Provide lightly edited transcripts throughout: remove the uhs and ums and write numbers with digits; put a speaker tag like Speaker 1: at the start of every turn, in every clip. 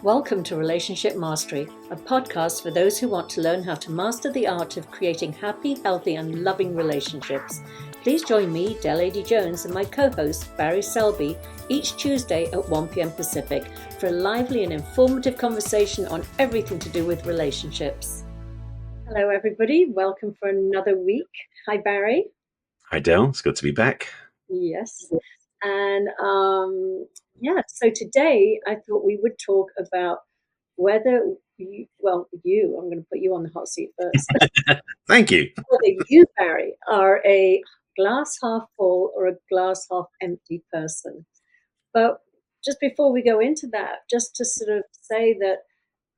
Speaker 1: Welcome to Relationship Mastery, a podcast for those who want to learn how to master the art of creating happy, healthy, and loving relationships. Please join me, Adey-Jones, and my co-host, Barry Selby, each Tuesday at 1 p.m. Pacific for a lively and informative conversation on everything to do with relationships. Hello, everybody. Welcome for another week. Hi, Barry.
Speaker 2: Hi, Del. It's good to be back.
Speaker 1: Yes. And so today I thought we would talk about whether I'm going to put you on the hot seat first.
Speaker 2: Thank you.
Speaker 1: Whether you, Barry, are a glass half full or a glass half empty person. But just before we go into that, just to sort of say that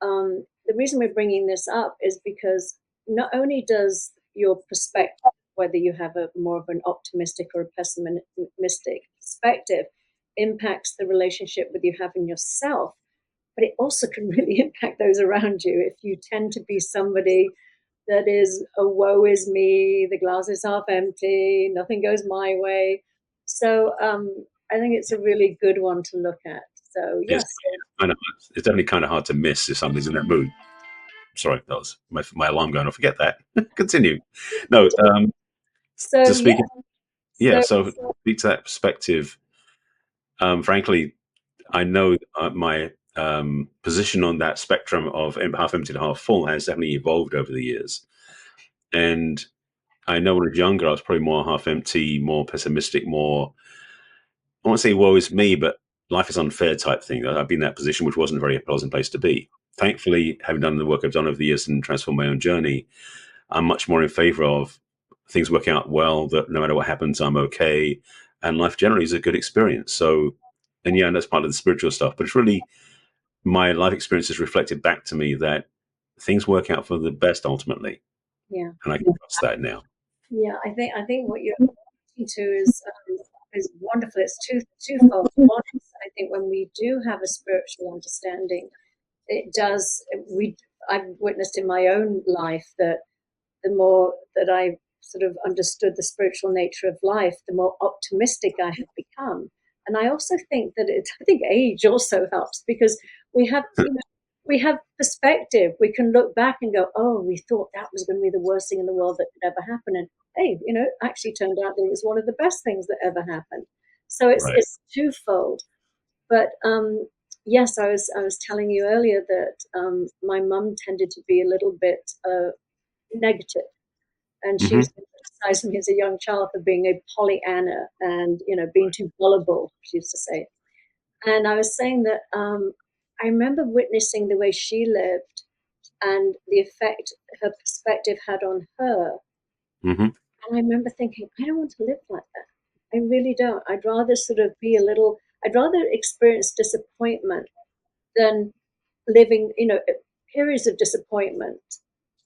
Speaker 1: the reason we're bringing this up is because not only does your perspective, whether you have a more of an optimistic or a pessimistic perspective, impacts the relationship with you have in yourself, but it also can really impact those around you. If you tend to be somebody that is a woe is me, the glass is half empty, nothing goes my way. So I think it's a really good one to look at. So yes,
Speaker 2: it's definitely kind of hard to miss if somebody's in that mood. Sorry, that was my alarm going off. Forget that. Continue. No.
Speaker 1: So
Speaker 2: to speak,
Speaker 1: so
Speaker 2: speak to that perspective. Frankly, I know my position on that spectrum of half empty to half full has definitely evolved over the years. And I know when I was younger, I was probably more half empty, more pessimistic, more, I won't say woe is me, but life is unfair type thing. I've been in that position, which wasn't a very pleasant place to be. Thankfully, having done the work I've done over the years and transformed my own journey, I'm much more in favor of things working out well, that no matter what happens, I'm okay. And life generally is a good experience. So, and that's part of the spiritual stuff. But it's really, my life experience has reflected back to me that things work out for the best ultimately.
Speaker 1: Yeah.
Speaker 2: And I can trust that now.
Speaker 1: Yeah, I think what you're pointing to is wonderful. It's twofold. One is, I think when we do have a spiritual understanding, I've witnessed in my own life that the more that I sort of understood the spiritual nature of life, the more optimistic I have become. And I also think that I think age also helps because we have perspective. We can look back and go, oh, we thought that was going to be the worst thing in the world that could ever happen. And hey, actually turned out that it was one of the best things that ever happened. So it's twofold. But yes, I was telling you earlier that my mum tended to be a little bit negative. And she used to criticize me as a young child for being a Pollyanna and, being too gullible, she used to say. And I was saying that I remember witnessing the way she lived and the effect her perspective had on her.
Speaker 2: Mm-hmm.
Speaker 1: And I remember thinking, I don't want to live like that. I really don't. I'd rather I'd rather experience disappointment than living, periods of disappointment.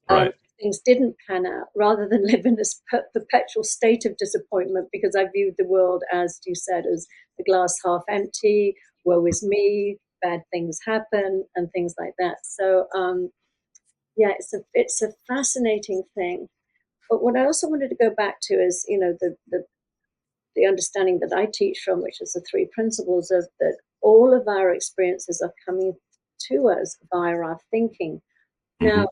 Speaker 2: Right.
Speaker 1: Things didn't pan out, rather than live in this perpetual state of disappointment, because I viewed the world, as you said, as the glass half empty, woe is me, bad things happen, and things like that. So, it's a fascinating thing. But what I also wanted to go back to is, the understanding that I teach from, which is the three principles of that all of our experiences are coming to us via our thinking. Now,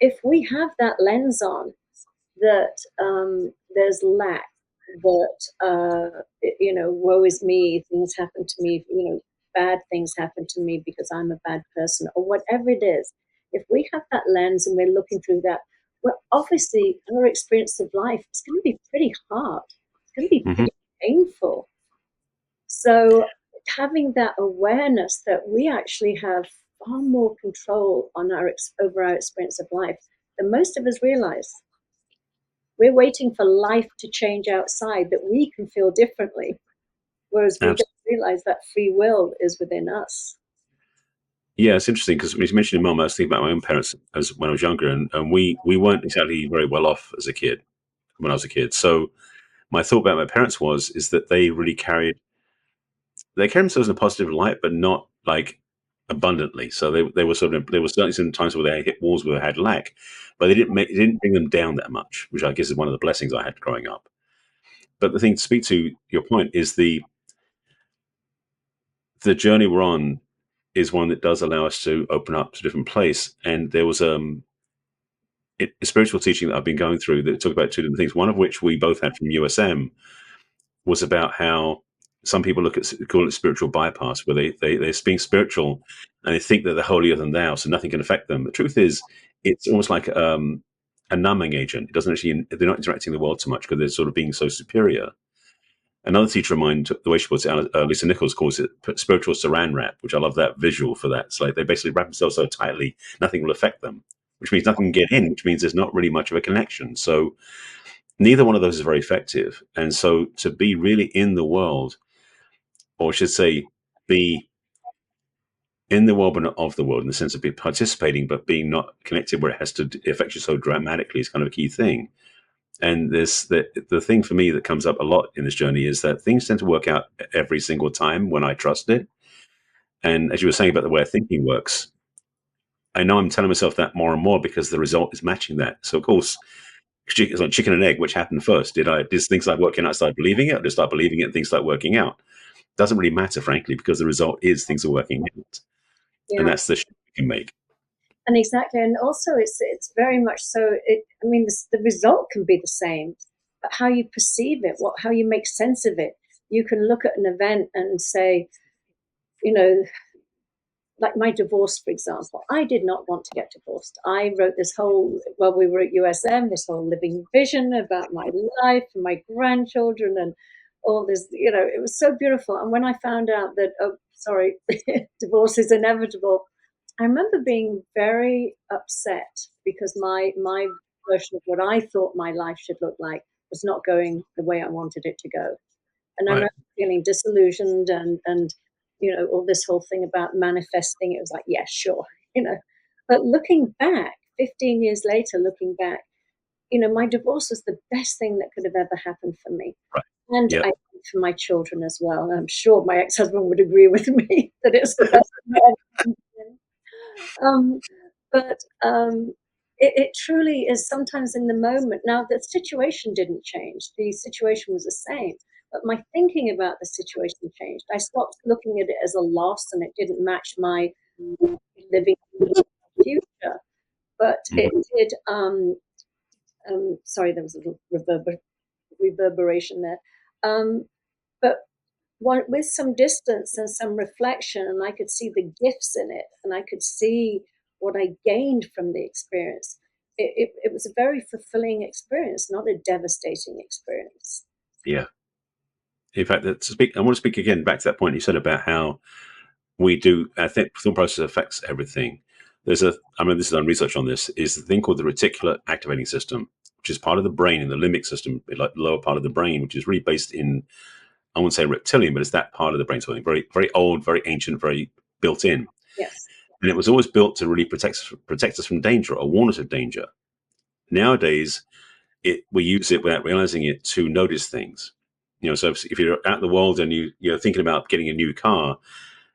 Speaker 1: if we have that lens on, that there's lack, that, woe is me, things happen to me, bad things happen to me because I'm a bad person, or whatever it is, if we have that lens and we're looking through that, well, obviously our experience of life is going to be pretty hard. It's going to be pretty painful. So having that awareness that we actually have far more control on over our experience of life than most of us realize. We're waiting for life to change outside that we can feel differently, whereas we don't realize that free will is within us.
Speaker 2: Yeah, it's interesting because when you mentioned your mum, I was thinking about my own parents when I was younger, and we weren't exactly very well off as a kid when I was a kid. So my thought about my parents is that they really carried themselves in a positive light, but not like abundantly. So there were certainly some times where they hit walls where they had lack, but it didn't bring them down that much, which I guess is one of the blessings I had growing up. But the thing to speak to your point is the journey we're on is one that does allow us to open up to a different place. And there was a spiritual teaching that I've been going through that talked about two different things. One of which we both had from USM was about how some people call it spiritual bypass, where they're being spiritual and they think that they're holier than thou, so nothing can affect them. The truth is, it's almost like a numbing agent. It doesn't actually, they're not interacting with the world so much because they're sort of being so superior. Another teacher of mine, the way she puts it, Lisa Nichols calls it spiritual saran wrap, which I love that visual for that. It's like they basically wrap themselves so tightly, nothing will affect them, which means nothing can get in, which means there's not really much of a connection. So neither one of those is very effective. And so to be really in the world, or I should say, be in the world but not of the world, in the sense of be participating but being not connected where it has to affect you so dramatically, is kind of a key thing. And the thing for me that comes up a lot in this journey is that things tend to work out every single time when I trust it. And as you were saying about the way thinking works, I know I'm telling myself that more and more because the result is matching that. So of course, it's like chicken and egg. Which happened first? Did things start working out? I started believing it, or did I start believing it and things start working out? Doesn't really matter, frankly, because the result is things are working out, and
Speaker 1: Yeah.
Speaker 2: that's the shift we can make.
Speaker 1: And exactly, and also it's very much so. I mean, the result can be the same, but how you perceive it, how you make sense of it. You can look at an event and say, you know, like my divorce, for example. I did not want to get divorced. I wrote this whole, while we were at USM, this whole living vision about my life and my grandchildren and all this. It was so beautiful. And when I found out that, oh, sorry, divorce is inevitable, I remember being very upset because my version of what I thought my life should look like was not going the way I wanted it to go. And I
Speaker 2: Right.
Speaker 1: remember feeling disillusioned and all this whole thing about manifesting. It was like, yeah, sure, you know. But looking back, 15 years later, looking back, my divorce was the best thing that could have ever happened for me.
Speaker 2: Right.
Speaker 1: And
Speaker 2: Yep.
Speaker 1: I think for my children as well. And I'm sure my ex-husband would agree with me that it's the best thing that ever happened to him. Um, but it truly is sometimes in the moment. Now, the situation didn't change, the situation was the same, but my thinking about the situation changed. I stopped looking at it as a loss and it didn't match my living future, but it
Speaker 2: Mhm.
Speaker 1: did. Sorry, there was a little reverberation there. But with some distance and some reflection, and I could see the gifts in it, and I could see what I gained from the experience. It was a very fulfilling experience, not a devastating experience.
Speaker 2: Yeah. In fact, I want to speak again back to that point you said about how we do. I think the thought process affects everything. I mean, this is done research on this. Is the thing called the reticular activating system, which is part of the brain in the limbic system, like the lower part of the brain, which is really based in, I wouldn't say reptilian, but it's that part of the brain, something very, very old, very ancient, very built in.
Speaker 1: Yes.
Speaker 2: And it was always built to really protect us from danger or warn us of danger. Nowadays, we use it without realizing it to notice things. So if you're out in the world and you're thinking about getting a new car,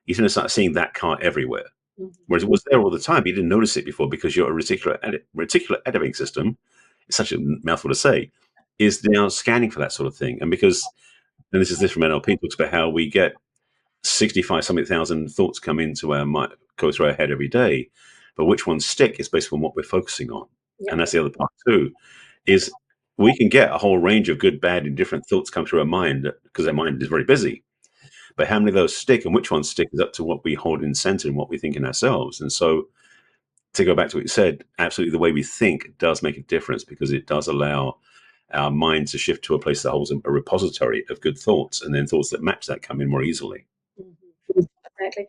Speaker 2: you're going to start seeing that car everywhere.
Speaker 1: Mm-hmm.
Speaker 2: Whereas it was there all the time, you didn't notice it before because your reticular editing system, it's such a mouthful to say, is now scanning for that sort of thing. And this is this from NLP, talks about how we get 65 something thousand thoughts come into our mind, go through our head every day, but which ones stick is based on what we're focusing on.
Speaker 1: Yeah.
Speaker 2: And that's the other part too, is we can get a whole range of good, bad, and different thoughts come through our mind because our mind is very busy. But how many of those stick and which ones stick is up to what we hold in center and what we think in ourselves. And so to go back to what you said, absolutely the way we think does make a difference because it does allow our mind to shift to a place that holds a repository of good thoughts, and then thoughts that match that come in more easily.
Speaker 1: Mm-hmm. Exactly.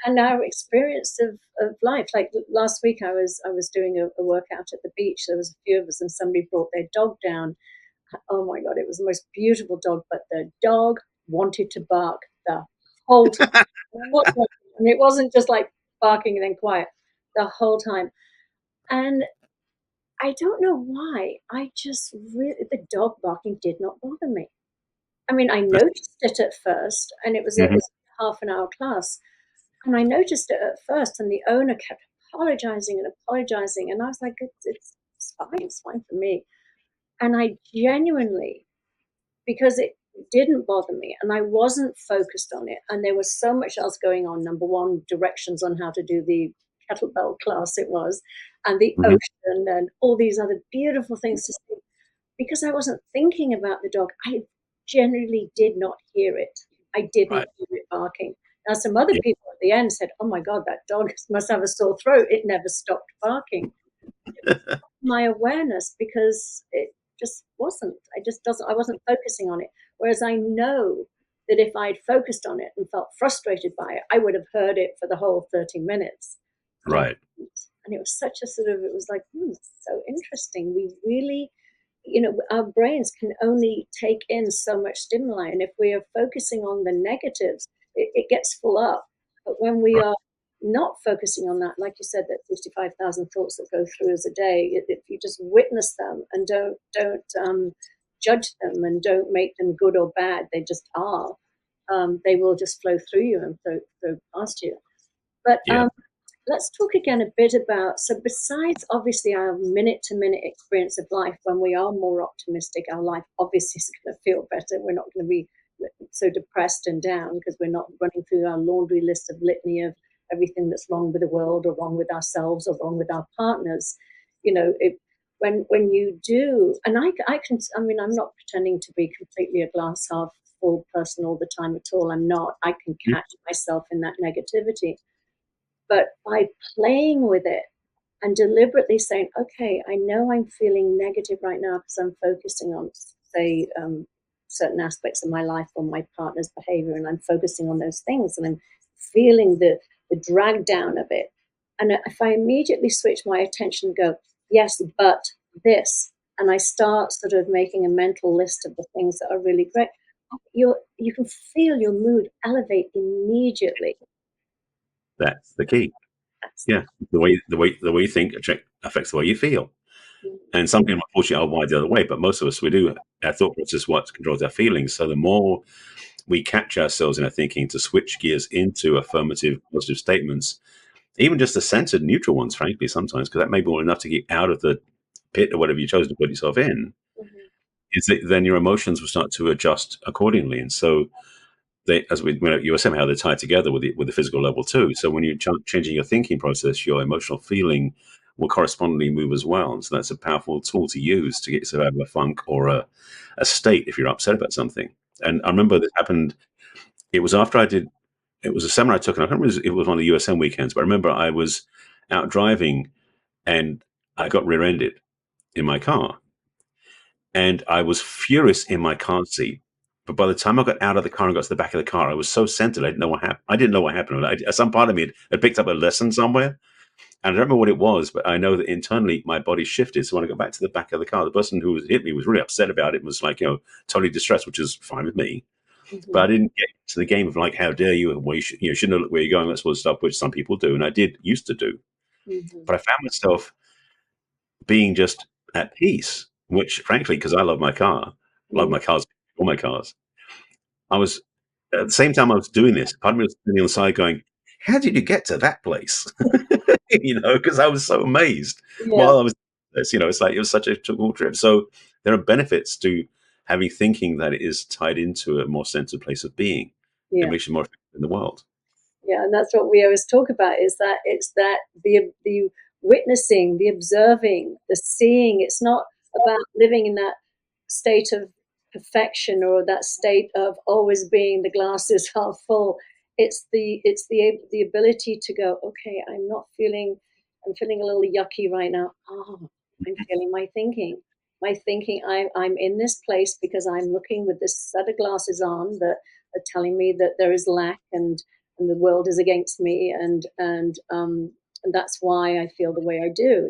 Speaker 1: And our experience of life. Like last week, I was doing a workout at the beach. There was a few of us, and somebody brought their dog down. Oh my God, it was the most beautiful dog, but the dog wanted to bark the whole time. And it wasn't just like barking and then quiet the whole time. And I don't know why. I just really, the dog barking did not bother me. I mean, I noticed it at first, and it
Speaker 2: Mhm.
Speaker 1: was a half an hour class, and I noticed it at first, and the owner kept apologizing and apologizing, and I was like, it's fine for me. And I genuinely, because didn't bother me, and I wasn't focused on it. And there was so much else going on. Number one, directions on how to do the kettlebell class it was, and the
Speaker 2: Hmm.
Speaker 1: ocean, and all these other beautiful things to see. Because I wasn't thinking about the dog, I generally did not hear it. I didn't
Speaker 2: Right.
Speaker 1: hear it barking. Now, some other
Speaker 2: Yeah.
Speaker 1: people at the end said, "Oh my God, that dog must have a sore throat. It never stopped barking." My awareness, because it just wasn't. I just doesn't. I wasn't focusing on it. Whereas I know that if I'd focused on it and felt frustrated by it, I would have heard it for the whole 30 minutes. But I
Speaker 2: Right.
Speaker 1: didn't. And it was such a sort of. It was like, so interesting. We really, our brains can only take in so much stimuli, and if we are focusing on the negatives, it gets full up. But when we
Speaker 2: Right.
Speaker 1: are not focusing on that, like you said, that 55,000 thoughts that go through as a day, if you just witness them and don't judge them and don't make them good or bad, they just are. They will just flow through you and flow past you. But
Speaker 2: Yeah.
Speaker 1: let's talk again a bit about, so besides obviously our minute to minute experience of life, when we are more optimistic, our life obviously is going to feel better. We're not going to be so depressed and down because we're not running through our laundry list of litany of everything that's wrong with the world or wrong with ourselves or wrong with our partners. When you do, and I can, I mean, I'm not pretending to be completely a glass half full person all the time at all. I'm not. I can
Speaker 2: Mhm.
Speaker 1: catch myself in that negativity, but by playing with it and deliberately saying, okay, I know I'm feeling negative right now because I'm focusing on, say, certain aspects of my life or my partner's behavior, and I'm focusing on those things, and I'm feeling the drag down of it. And if I immediately switch my attention and go, yes, but this, and I start sort of making a mental list of the things that are really great, you can feel your mood elevate immediately.
Speaker 2: That's the key.
Speaker 1: That's
Speaker 2: Yeah. The way you think affects the way you feel.
Speaker 1: the,
Speaker 2: And some people, unfortunately, are wired the other way, but most of us, we do. Our thought process is what controls our feelings. So the more we catch ourselves in our thinking to switch gears into affirmative, positive statements, even just the censored neutral ones, frankly, sometimes, because that may be enough to get out of the pit or whatever you chose to put yourself in,
Speaker 1: mhm,
Speaker 2: is that then your emotions will start to adjust accordingly. And so they, as you were saying, how they're tied together with the physical level too. So when you're changing your thinking process, your emotional feeling will correspondingly move as well. And so that's a powerful tool to use to get yourself out of a funk or a state if you're upset about something. And I remember this happened. It was after I did. It was a seminar I took, and I can't remember. It was one of the USM weekends, but I remember I was out driving and I got rear-ended in my car, and I was furious in my car seat. But by the time I got out of the car and got to the back of the car, I was so centered. I didn't know what happened. I didn't know what happened. Some part of me had picked up a lesson somewhere, and I don't remember what it was. But I know that internally my body shifted. So when I got back to the back of the car, the person who hit me was really upset about it. Was like, totally distressed, which is fine with me. But I
Speaker 1: mhm,
Speaker 2: didn't get to the game of like, how dare you? Well, shouldn't have looked where you're going. That sort of stuff, which some people do, and I did used to do.
Speaker 1: mhm,
Speaker 2: But I found myself being just at peace, which frankly, because I love my car, love
Speaker 1: mhm.
Speaker 2: my cars, all my cars. I was at the same time I was doing this, part of me was sitting on the side going, "How did you get to that place?" Because I was so amazed
Speaker 1: Yeah,
Speaker 2: while I was this. It's like it was such a cool trip. So there are benefits to having thinking that it is tied into a more centered place of being. It
Speaker 1: yeah.
Speaker 2: makes you more effective in the world.
Speaker 1: Yeah, and that's what we always talk about, is that it's that the witnessing, the observing, the seeing. It's not about living in that state of perfection or that state of always being the glass is half full. It's the ability to go, okay, I'm feeling a little yucky right now. Oh, I'm feeling my thinking. My thinking, I'm in this place because I'm looking with this set of glasses on that are telling me that there is lack, and the world is against me, and that's why I feel the way I do.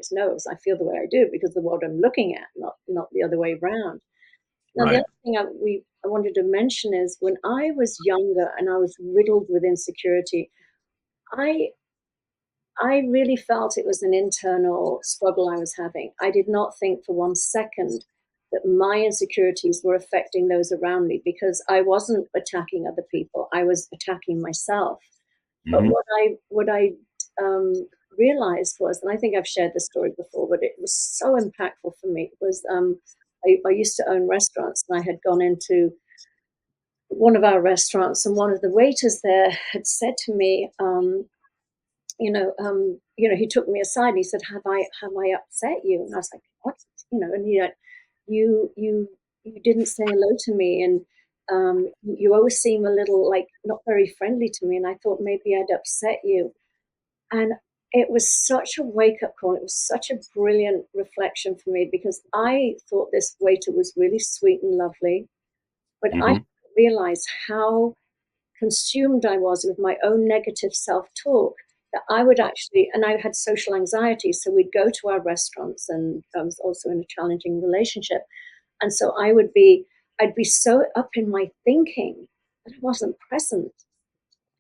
Speaker 1: I feel the way I do because the world I'm looking at, not the other way around. Now, the
Speaker 2: Right.
Speaker 1: other thing I wanted to mention is, when I was younger and I was riddled with insecurity, I I really felt it was an internal struggle I was having. I did not think for one second that my insecurities were affecting those around me, because I wasn't attacking other people. I was attacking myself. But
Speaker 2: Hmm.
Speaker 1: what I realized was, and I think I've shared this story before, but it was so impactful for me, was I used to own restaurants, and I had gone into one of our restaurants, and one of the waiters there had said to me, he took me aside and he said, "Have I upset you?" And I was like, "What?" And he like, "You didn't say hello to me, and you always seem a little like not very friendly to me." And I thought maybe I'd upset you, and it was such a wake up call. It was such a brilliant reflection for me because I thought this waiter was really sweet and lovely, but I
Speaker 2: Hmm.
Speaker 1: realized how consumed I was with my own negative self talk that I would actually, and I had social anxiety. So we'd go to our restaurants, and I was also in a challenging relationship. And so I'd be so up in my thinking that I wasn't present.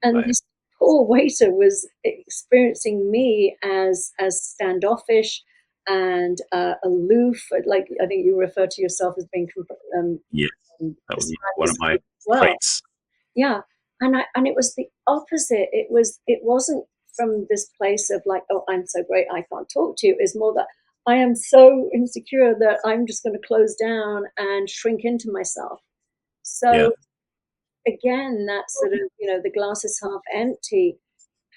Speaker 1: And
Speaker 2: Right.
Speaker 1: this poor waiter was experiencing me as standoffish and aloof. Like I think you refer to yourself as being um,
Speaker 2: Yes, that would be
Speaker 1: described
Speaker 2: one
Speaker 1: as
Speaker 2: of my
Speaker 1: as well.
Speaker 2: traits.
Speaker 1: Yeah. And it was the opposite. It wasn't from this place of like, oh, I'm so great, I can't talk to you. It's more that I am so insecure that I'm just going to close down and shrink into myself.
Speaker 2: Yeah,
Speaker 1: So again, that sort of, the glass is half empty,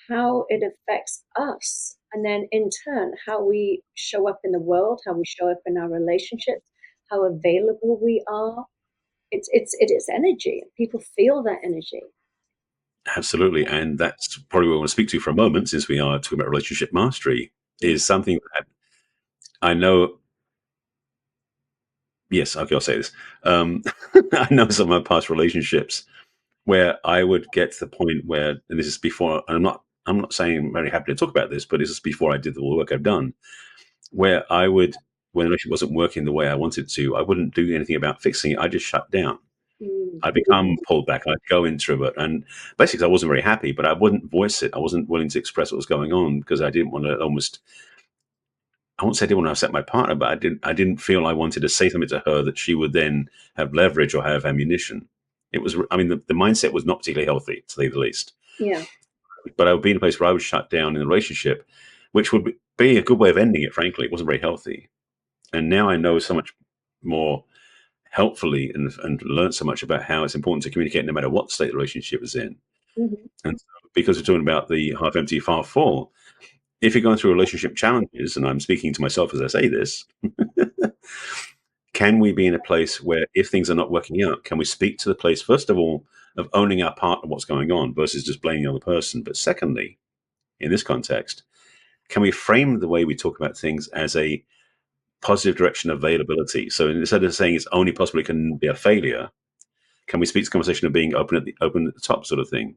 Speaker 1: how it affects us. And then in turn, how we show up in the world, how we show up in our relationships, how available we are. It is energy. People feel that energy.
Speaker 2: absolutely. And that's probably what I want to speak to for a moment, since we are talking about relationship mastery,
Speaker 1: Mm,
Speaker 2: is something that I know. Yes, okay, I'll say this. Um, I know some of my past relationships where I would get to the point where, and this is before, and I'm not saying I'm very happy to talk about this, but this is before I did the work I've done, where I would, when the relationship wasn't working the way I wanted to, I wouldn't do anything about fixing it. I just shut down.
Speaker 1: mm,
Speaker 2: I become pulled back. I'd go introvert, and basically, I wasn't very happy, but I wouldn't voice it. I wasn't willing to express what was going on because I didn't want to almost. I won't say I didn't want to upset my partner, but I didn't feel I wanted to say something to her that she would then have leverage or have ammunition. It was. I mean, the mindset was not particularly healthy, to say the least.
Speaker 1: yeah.
Speaker 2: But I would be in a place where I was shut down in the relationship, which would be a good way of ending it. Frankly, it wasn't very healthy. And now I know so much more helpfully, and learned so much about how it's important to communicate no matter what state the relationship is in.
Speaker 1: Hmm.
Speaker 2: And so, because we're talking about the half empty, half full, if you're going through relationship challenges, and I'm speaking to myself as I say this, can we be in a place where if things are not working out, can we speak to the place, first of all, of owning our part of what's going on versus just blaming the other person? But secondly, in this context, can we frame the way we talk about things as a positive direction of availability? So instead of saying it's only possible it can be a failure, can we speak to the conversation of being open at the top, sort of thing?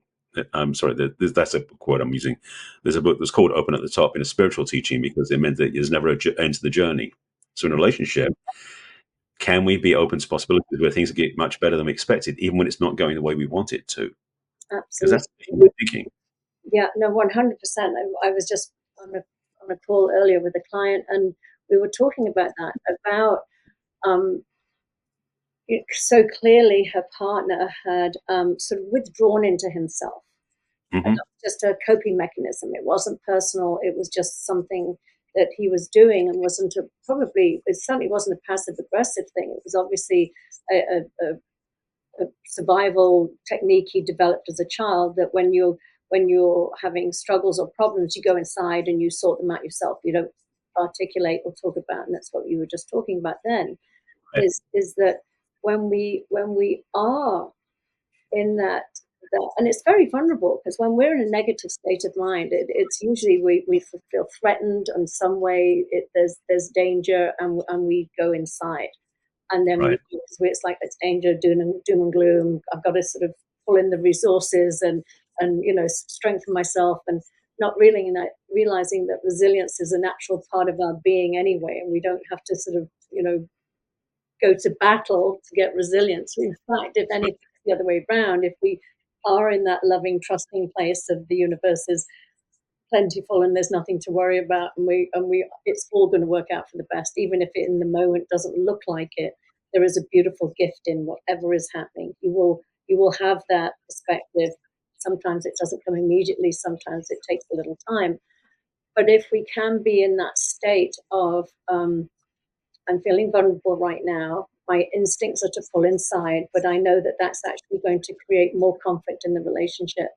Speaker 2: I'm sorry, that's a quote I'm using. There's a book that's called "Open at the Top" in a spiritual teaching because it meant that there's never an end to the journey. So in a relationship, can we be open to possibilities where things get much better than we expected, even when it's not going the way we want it to? Because
Speaker 1: Absolutely.
Speaker 2: that's the thinking.
Speaker 1: Yeah, no, 100%. I was just on a call earlier with a client, and we were talking about that, about um, so clearly her partner had sort of withdrawn into himself. And
Speaker 2: Hmm.
Speaker 1: that was just a coping mechanism. It wasn't personal. It was just something that he was doing, and wasn't it certainly wasn't a passive aggressive thing. It was obviously a survival technique he developed as a child, that when you're having struggles or problems, you go inside and you sort them out yourself. You don't articulate or talk about, and that's what you were just talking about then,
Speaker 2: Right.
Speaker 1: is that when we are in that, and it's very vulnerable, because when we're in a negative state of mind, it's usually we feel threatened in some way. There's danger, and we go inside, and then
Speaker 2: Right.
Speaker 1: it's like it's danger, doom and gloom. I've got to sort of pull in the resources, and strengthen myself, and not realizing that resilience is a natural part of our being anyway, and we don't have to sort of go to battle to get resilience. In fact, if anything, it's the other way around. If we are in that loving, trusting place of the universe is plentiful and there's nothing to worry about, and we it's all going to work out for the best, even if it in the moment doesn't look like it. There is a beautiful gift in whatever is happening. You will have that perspective. Sometimes it doesn't come immediately, sometimes it takes a little time. But if we can be in that state of I'm feeling vulnerable right now, my instincts are to pull inside, but I know that that's actually going to create more conflict in the relationship.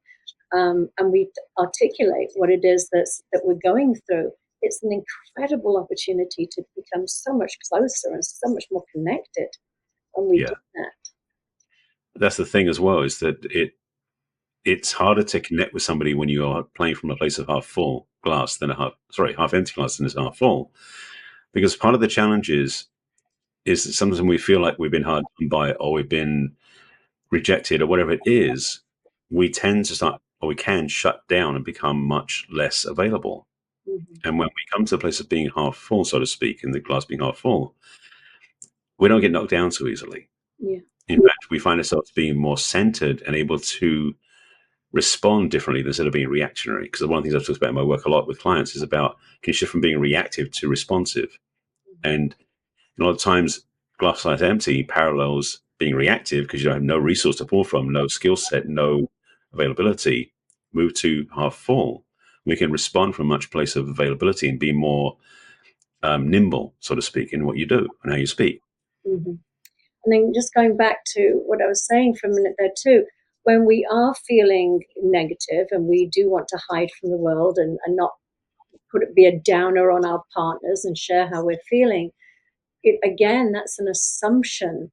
Speaker 1: And we articulate what it is that we're going through. It's an incredible opportunity to become so much closer and so much more connected when we do
Speaker 2: Yeah.
Speaker 1: that.
Speaker 2: That's the thing as well, is that it's harder to connect with somebody when you are playing from a place of half full glass than a half empty glass than it's half full. Because part of the challenge is that sometimes when we feel like we've been hard done by, or we've been rejected, or whatever it is, we tend to start, or we can shut down and become much less available.
Speaker 1: Mm-hmm.
Speaker 2: And when we come to the place of being half full, so to speak, and the glass being half full, we don't get knocked down so easily.
Speaker 1: Yeah.
Speaker 2: In fact, we find ourselves being more centered and able to respond differently instead of being reactionary. Because one of the things I've talked about in my work a lot with clients is about, can you shift from being reactive to responsive? And a lot of times, glass half empty parallels being reactive because you have no resource to pull from, no skill set, no availability. Move to half full. We can respond from a much place of availability and be more nimble, so to speak, in what you do and how you speak.
Speaker 1: Mm-hmm. And then just going back to what I was saying for a minute there too, when we are feeling negative and we do want to hide from the world and not put it be a downer on our partners and share how we're feeling, it again, that's an assumption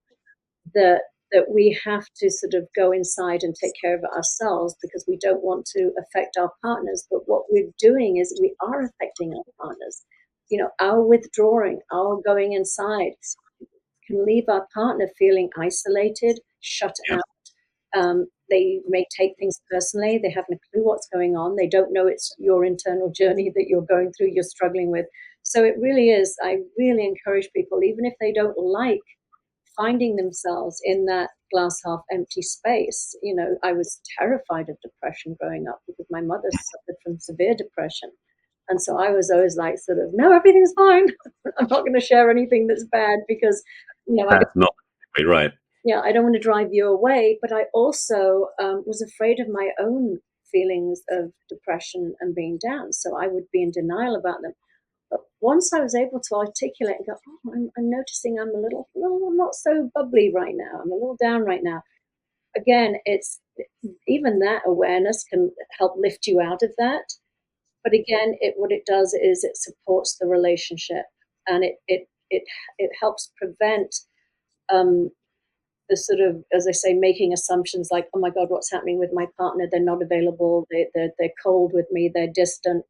Speaker 1: that we have to sort of go inside and take care of it ourselves because we don't want to affect our partners. But what we're doing is we are affecting our partners. You know, our withdrawing, our going inside can leave our partner feeling isolated, shut
Speaker 2: Yeah.
Speaker 1: out. They may take things personally. They haven't a clue what's going on. They don't know it's your internal journey that you're going through, you're struggling with. So it really is, I really encourage people, even if they don't like finding themselves in that glass half empty space. You know, I was terrified of depression growing up because my mother suffered from severe depression. And so I was always like, sort of, no, everything's fine. I'm not going to share anything that's bad because, you know,
Speaker 2: That's not right.
Speaker 1: yeah, I don't want to drive you away. But I also was afraid of my own feelings of depression and being down. So I would be in denial about them. But once I was able to articulate and go, oh, I'm noticing I'm a little, well, I'm not so bubbly right now. I'm a little down right now. Again, it's even that awareness can help lift you out of that. But again, what it does is it supports the relationship, and it helps prevent um, the sort of, as I say, making assumptions like, oh my God, what's happening with my partner? They're not available. They're cold with me. They're distant.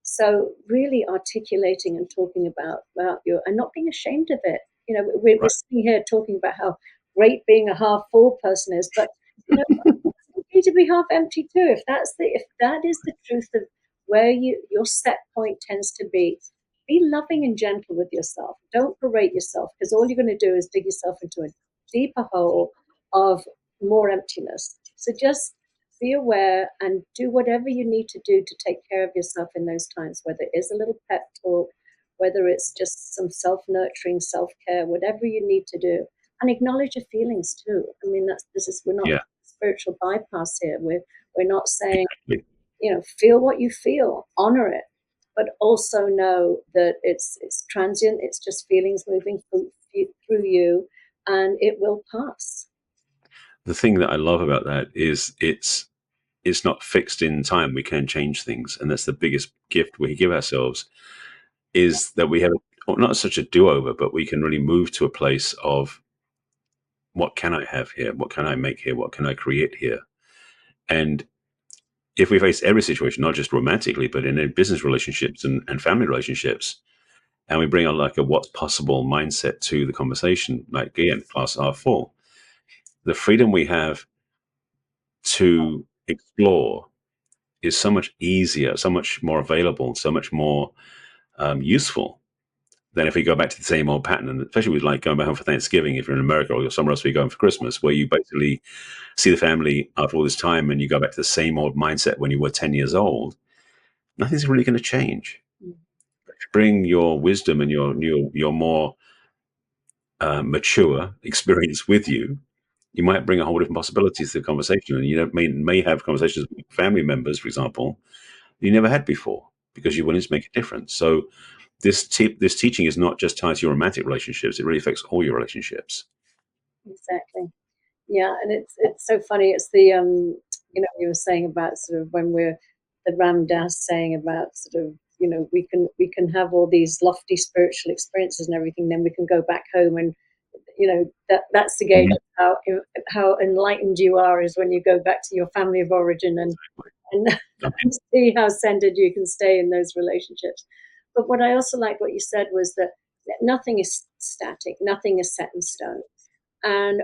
Speaker 1: So really articulating and talking about your, and not being ashamed of it. You know, we're
Speaker 2: Right.
Speaker 1: sitting here talking about how great being a half full person is, but you know, you need to be half empty too. If that is the truth of where your set point tends to be loving and gentle with yourself. Don't berate yourself because all you're going to do is dig yourself into a deeper hole of more emptiness. So just be aware and do whatever you need to do to take care of yourself in those times, whether it is a little pep talk, whether it's just some self-nurturing, self-care, whatever you need to do. And acknowledge your feelings too. I mean, we're not
Speaker 2: Yeah.
Speaker 1: spiritual bypass here. We're not saying,
Speaker 2: Exactly.
Speaker 1: you know, feel what you feel, honor it, but also know that it's transient. It's just feelings moving through you, and it will pass.
Speaker 2: The thing that I love about that is it's not fixed in time. We can change things, and that's the biggest gift we give ourselves, is that we have not such a do-over, but we can really move to a place of, what can I have here? What can I make here? What can I create here? And if we face every situation, not just romantically, but in business relationships and family relationships, and we bring like a what's possible mindset to the conversation, like again, glass half full, the freedom we have to explore is so much easier, so much more available, so much more useful than if we go back to the same old pattern. And especially with like going back home for Thanksgiving, if you're in America or somewhere else where you're going for Christmas, where you basically see the family after all this time and you go back to the same old mindset when you were 10 years old, nothing's really going to change. Bring your wisdom and your more mature experience with you, you might bring a whole different possibilities to the conversation. And you may have conversations with family members, for example, you never had before because you're willing to make a difference. So this teaching is not just tied to your romantic relationships; it really affects all your relationships.
Speaker 1: Exactly. Yeah, and it's so funny. It's the you were saying about sort of when we're the Ram Dass saying about sort of we can have all these lofty spiritual experiences and everything, then we can go back home and that's the gauge
Speaker 2: Mhm.
Speaker 1: of how enlightened you are is when you go back to your family of origin and see how centered you can stay in those relationships. But what I also like what you said was that nothing is static, nothing is set in stone, and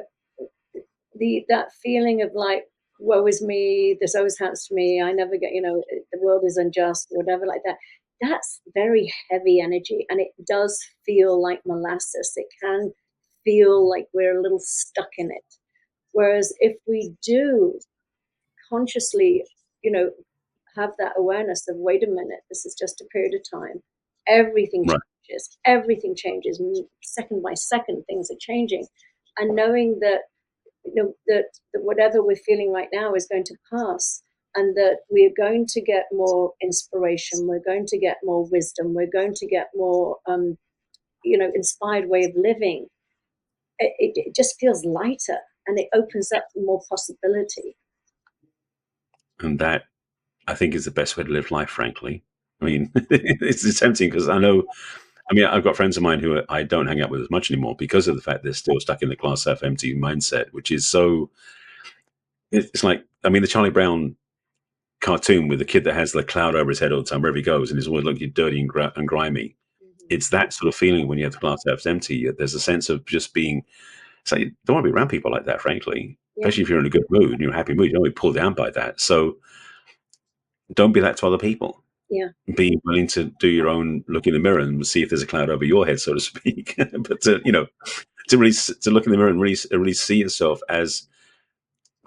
Speaker 1: that feeling of like, woe is me, this always happens to me, I never get, the world is unjust, whatever like that. That's very heavy energy, and it does feel like molasses. It can feel like we're a little stuck in it. Whereas if we do consciously, you know, have that awareness of, wait a minute, this is just a period of time. Everything
Speaker 2: Right.
Speaker 1: changes. Everything changes. Second by second, things are changing. And knowing that, that whatever we're feeling right now is going to pass, and that we're going to get more inspiration, we're going to get more wisdom, we're going to get more, inspired way of living. It just feels lighter, and it opens up for more possibility.
Speaker 2: And that, I think, is the best way to live life, frankly. I mean, it's tempting because I mean, I've got friends of mine who I don't hang out with as much anymore because of the fact they're still stuck in the glass half empty mindset, which is so, it's like, I mean, the Charlie Brown cartoon with the kid that has the cloud over his head all the time, wherever he goes, and he's always looking dirty and grimy.
Speaker 1: Mm-hmm.
Speaker 2: It's that sort of feeling when you have the glass half empty. There's a sense of just being, so you don't want to be around people like that, frankly,
Speaker 1: Yeah,
Speaker 2: especially if you're in a good mood and you're in a happy mood. You don't want to be pulled down by that. So don't be that to other people.
Speaker 1: yeah,
Speaker 2: Be willing to do your own look in the mirror and see if there's a cloud over your head, so to speak. But to look in the mirror and really see yourself as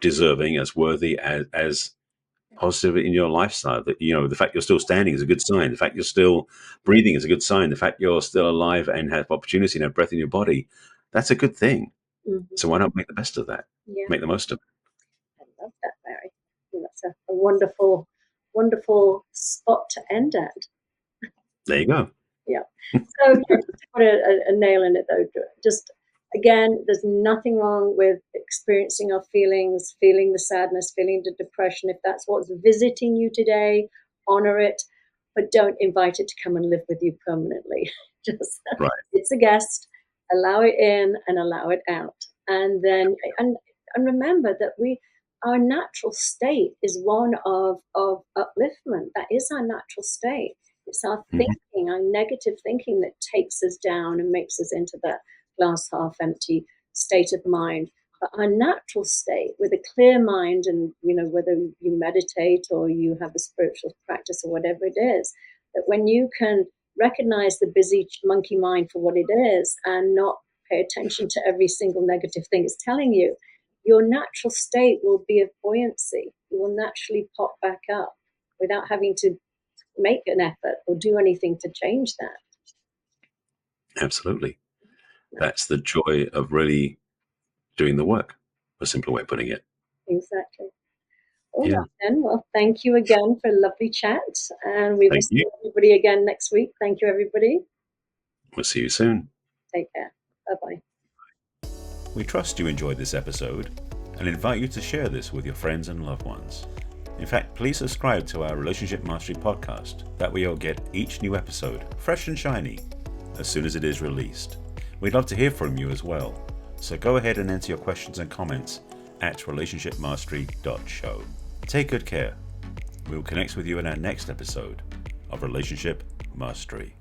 Speaker 2: deserving, as worthy, as positive in your lifestyle. That the fact you're still standing is a good sign. The fact you're still breathing is a good sign. The fact you're still alive and have opportunity and have breath in your body, that's a good thing.
Speaker 1: mm-hmm.
Speaker 2: So why not make the best of that?
Speaker 1: Yeah.
Speaker 2: Make the most of it.
Speaker 1: I love that, Mary. I think that's a wonderful, wonderful spot to end at.
Speaker 2: There you go.
Speaker 1: Yeah. So yeah, just to put a nail in it though, just again, there's nothing wrong with experiencing our feelings, feeling the sadness, feeling the depression. If that's what's visiting you today, honor it, but don't invite it to come and live with you permanently. Just
Speaker 2: Right.
Speaker 1: it's a guest, allow it in and allow it out. And then and remember that our natural state is one of upliftment. That is our natural state. It's our
Speaker 2: Mhm.
Speaker 1: thinking, our negative thinking that takes us down and makes us into that glass half empty state of mind. But our natural state with a clear mind, and whether you meditate or you have a spiritual practice or whatever it is, that when you can recognize the busy monkey mind for what it is and not pay attention to every single negative thing it's telling you, your natural state will be of buoyancy. You will naturally pop back up without having to make an effort or do anything to change that.
Speaker 2: Absolutely. That's the joy of really doing the work. A simpler way of putting it.
Speaker 1: Exactly. All
Speaker 2: Yeah.
Speaker 1: right then. Well, thank you again for a lovely chat, and we will
Speaker 2: Thank
Speaker 1: see
Speaker 2: you.
Speaker 1: everybody again next week. Thank you, everybody.
Speaker 2: We'll see you soon.
Speaker 1: Take care. Bye bye.
Speaker 2: We trust you enjoyed this episode and invite you to share this with your friends and loved ones. In fact, please subscribe to our Relationship Mastery podcast. That way you'll get each new episode fresh and shiny as soon as it is released. We'd love to hear from you as well. So go ahead and enter your questions and comments at relationshipmastery.show. Take good care. We will connect with you in our next episode of Relationship Mastery.